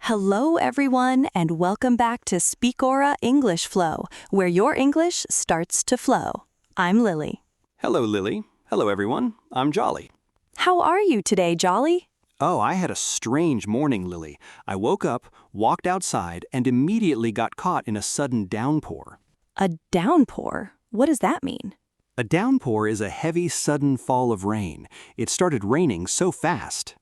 Hello, everyone, and welcome back to Speakora English Flow, where your English starts to flow. I'm Lily. Hello, Lily. Hello, everyone. I'm Jolly. How are you today, Jolly? Oh, I had a strange morning, Lily. I woke up, walked outside, and immediately got caught in a sudden downpour. A downpour? What does that mean? A downpour is a heavy, sudden fall of rain. It started raining so fast.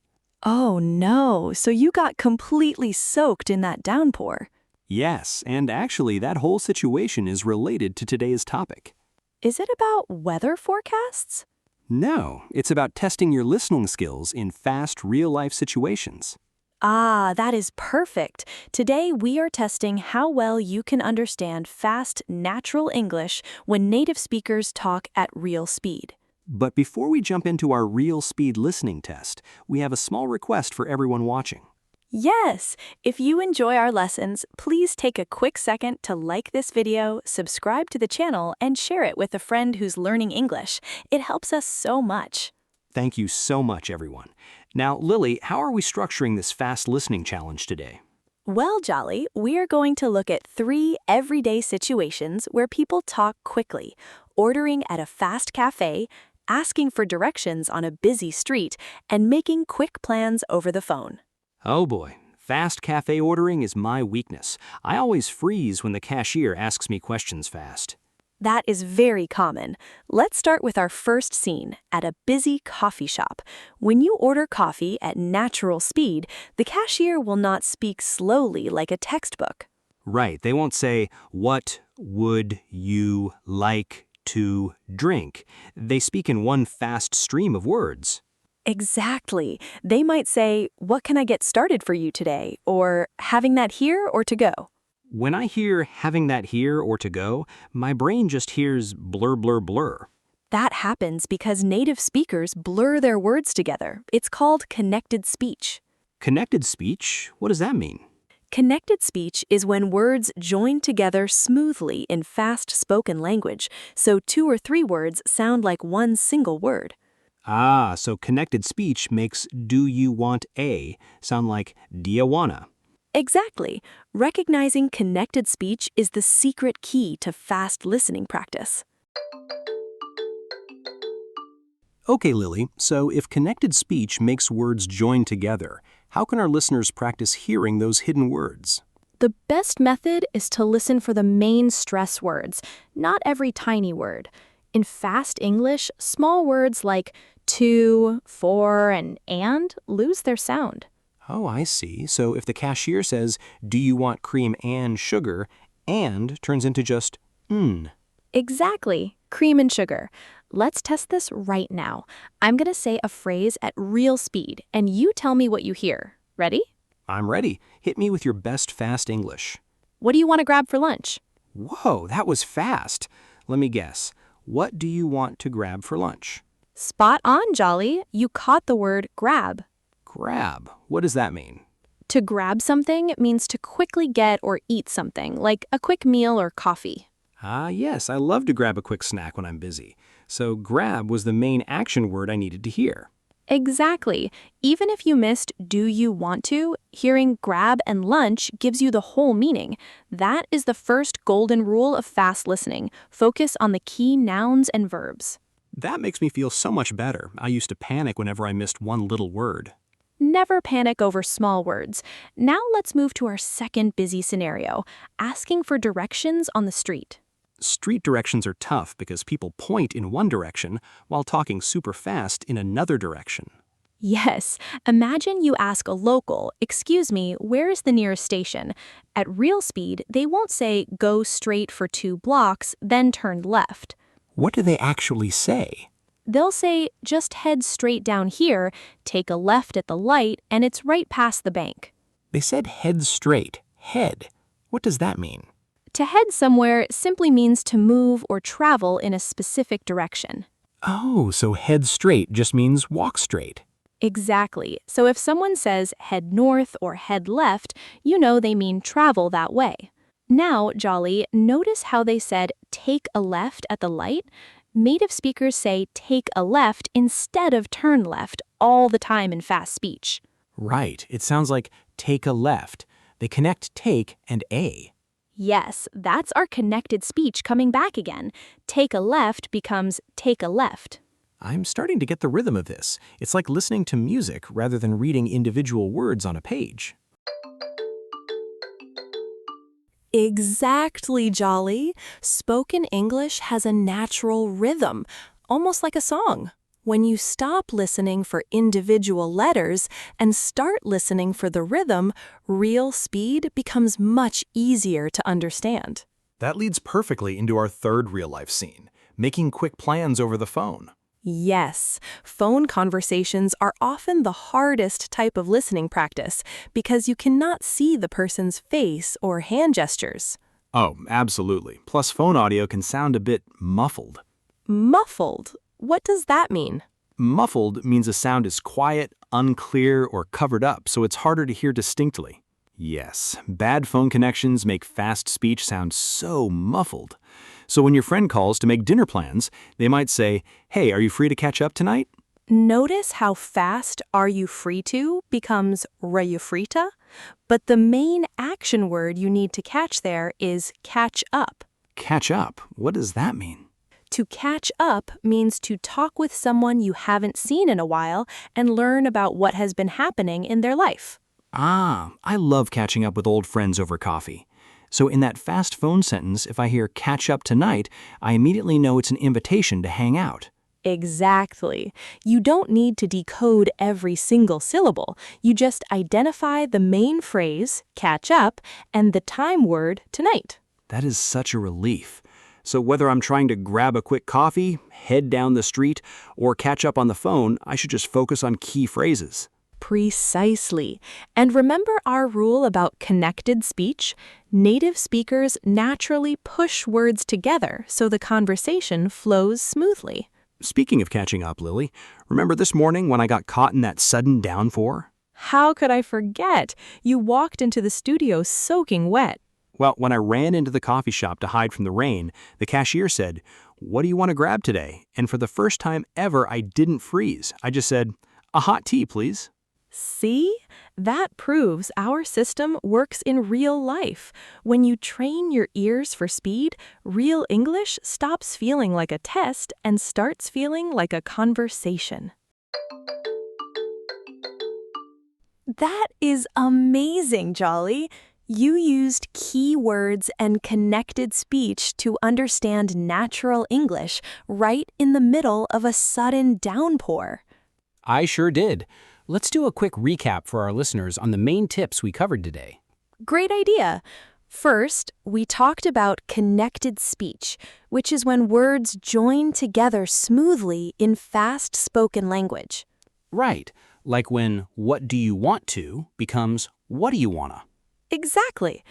Oh no, so you got completely soaked in that downpour. Yes, and actually that whole situation is related to today's topic. Is it about weather forecasts? No, it's about testing your listening skills in fast, real-life situations. Ah, that is perfect. Today we are testing how well you can understand fast, natural English when native speakers talk at real speed. But before we jump into our real speed listening test, we have a small request for everyone watching. Yes! If you enjoy our lessons, please take a quick second to like this video, subscribe to the channel, and share it with a friend who's learning English. It helps us so much. Thank you so much, everyone. Now, Lily, how are we structuring this fast listening challenge today? Well, Jolly, we are going to look at 3 everyday situations where people talk quickly, ordering at a fast cafe, asking for directions on a busy street, and making quick plans over the phone. Oh boy, fast cafe ordering is my weakness. I always freeze when the cashier asks me questions fast. That is very common. Let's start with our first scene, at a busy coffee shop. When you order coffee at natural speed, the cashier will not speak slowly like a textbook. Right, they won't say, "What would you like to drink?" They speak in one fast stream of words. Exactly. They might say, "What can I get started for you today?" or "Having that here or to go?" When I hear "having that here" or "to go," my brain just hears blur, blur, blur. That happens because native speakers blur their words together. It's called connected speech. Connected speech? What does that mean? Connected speech is when words join together smoothly in fast spoken language, so 2 or 3 words sound like one single word. Ah, so connected speech makes "do you want a" sound like "do you wanna?" Exactly. Recognizing connected speech is the secret key to fast listening practice. Okay, Lily, so if connected speech makes words join together, how can our listeners practice hearing those hidden words? The best method is to listen for the main stress words, not every tiny word. In fast English, small words like to, for, and lose their sound. Oh, I see. So if the cashier says, "Do you want cream and sugar?" and turns into just "n." Exactly. Cream and sugar. Let's test this right now. I'm going to say a phrase at real speed, and you tell me what you hear. Ready? I'm ready. Hit me with your best fast English. What do you want to grab for lunch? Whoa, that was fast. Let me guess. What do you want to grab for lunch? Spot on, Jolly. You caught the word grab. Grab. What does that mean? To grab something means to quickly get or eat something, like a quick meal or coffee. Ah, yes, I love to grab a quick snack when I'm busy. So grab was the main action word I needed to hear. Exactly. Even if you missed "do you want to," hearing grab and lunch gives you the whole meaning. That is the first golden rule of fast listening. Focus on the key nouns and verbs. That makes me feel so much better. I used to panic whenever I missed one little word. Never panic over small words. Now let's move to our second busy scenario, asking for directions on the street. Street directions are tough because people point in one direction while talking super fast in another direction. Yes, imagine you ask a local, "Excuse me, where is the nearest station?" At real speed, they won't say "go straight for 2 blocks, then turn left." What do they actually say? They'll say, "Just head straight down here, take a left at the light, and it's right past the bank." They said head straight. Head. What does that mean? To head somewhere simply means to move or travel in a specific direction. Oh, so head straight just means walk straight. Exactly. So if someone says head north or head left, you know they mean travel that way. Now, Jolly, notice how they said take a left at the light? Native speakers say take a left instead of turn left all the time in fast speech. Right. It sounds like take a left. They connect take and a. Yes, that's our connected speech coming back again. Take a left becomes take a left. I'm starting to get the rhythm of this. It's like listening to music rather than reading individual words on a page. Exactly, Jolly. Spoken English has a natural rhythm, almost like a song. When you stop listening for individual letters and start listening for the rhythm, real speed becomes much easier to understand. That leads perfectly into our third real-life scene, making quick plans over the phone. Yes, phone conversations are often the hardest type of listening practice because you cannot see the person's face or hand gestures. Oh, absolutely. Plus, phone audio can sound a bit muffled. Muffled? What does that mean? Muffled means a sound is quiet, unclear, or covered up, so it's harder to hear distinctly. Yes, bad phone connections make fast speech sound so muffled. So when your friend calls to make dinner plans, they might say, "Hey, are you free to catch up tonight?" Notice how fast "are you free to" becomes "are you free to?" But the main action word you need to catch there is catch up. Catch up? What does that mean? To catch up means to talk with someone you haven't seen in a while and learn about what has been happening in their life. I love catching up with old friends over coffee. So in that fast phone sentence, if I hear catch up tonight, I immediately know it's an invitation to hang out. Exactly. You don't need to decode every single syllable. You just identify the main phrase, catch up, and the time word, tonight. That is such a relief. So whether I'm trying to grab a quick coffee, head down the street, or catch up on the phone, I should just focus on key phrases. Precisely. And remember our rule about connected speech? Native speakers naturally push words together so the conversation flows smoothly. Speaking of catching up, Lily, remember this morning when I got caught in that sudden downpour? How could I forget? You walked into the studio soaking wet. Well, when I ran into the coffee shop to hide from the rain, the cashier said, "What do you want to grab today?" And for the first time ever, I didn't freeze. I just said, "A hot tea, please." See? That proves our system works in real life. When you train your ears for speed, real English stops feeling like a test and starts feeling like a conversation. That is amazing, Jolly. You used key words and connected speech to understand natural English right in the middle of a sudden downpour. I sure did. Let's do a quick recap for our listeners on the main tips we covered today. Great idea. First, we talked about connected speech, which is when words join together smoothly in fast spoken language. Right, like when "what do you want to" becomes "what do you wanna." Exactly.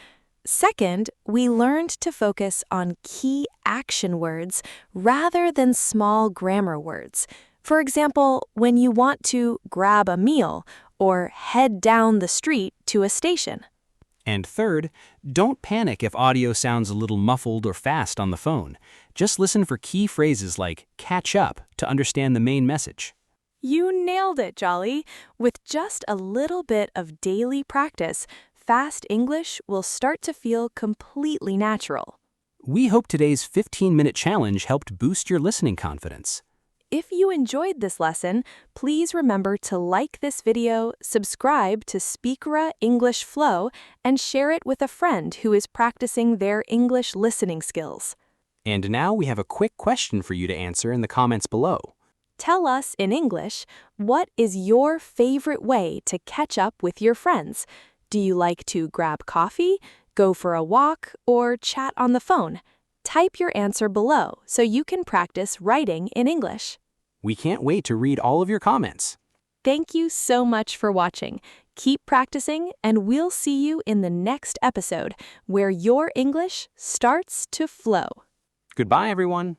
Second, we learned to focus on key action words rather than small grammar words. For example, when you want to grab a meal or head down the street to a station. And third, don't panic if audio sounds a little muffled or fast on the phone. Just listen for key phrases like catch up to understand the main message. You nailed it, Jolly. With just a little bit of daily practice, fast English will start to feel completely natural. We hope today's 15-minute challenge helped boost your listening confidence. If you enjoyed this lesson, please remember to like this video, subscribe to Speakora English Flow, and share it with a friend who is practicing their English listening skills. And now we have a quick question for you to answer in the comments below. Tell us in English, what is your favorite way to catch up with your friends? Do you like to grab coffee, go for a walk, or chat on the phone? Type your answer below so you can practice writing in English. We can't wait to read all of your comments. Thank you so much for watching. Keep practicing, and we'll see you in the next episode where your English starts to flow. Goodbye, everyone.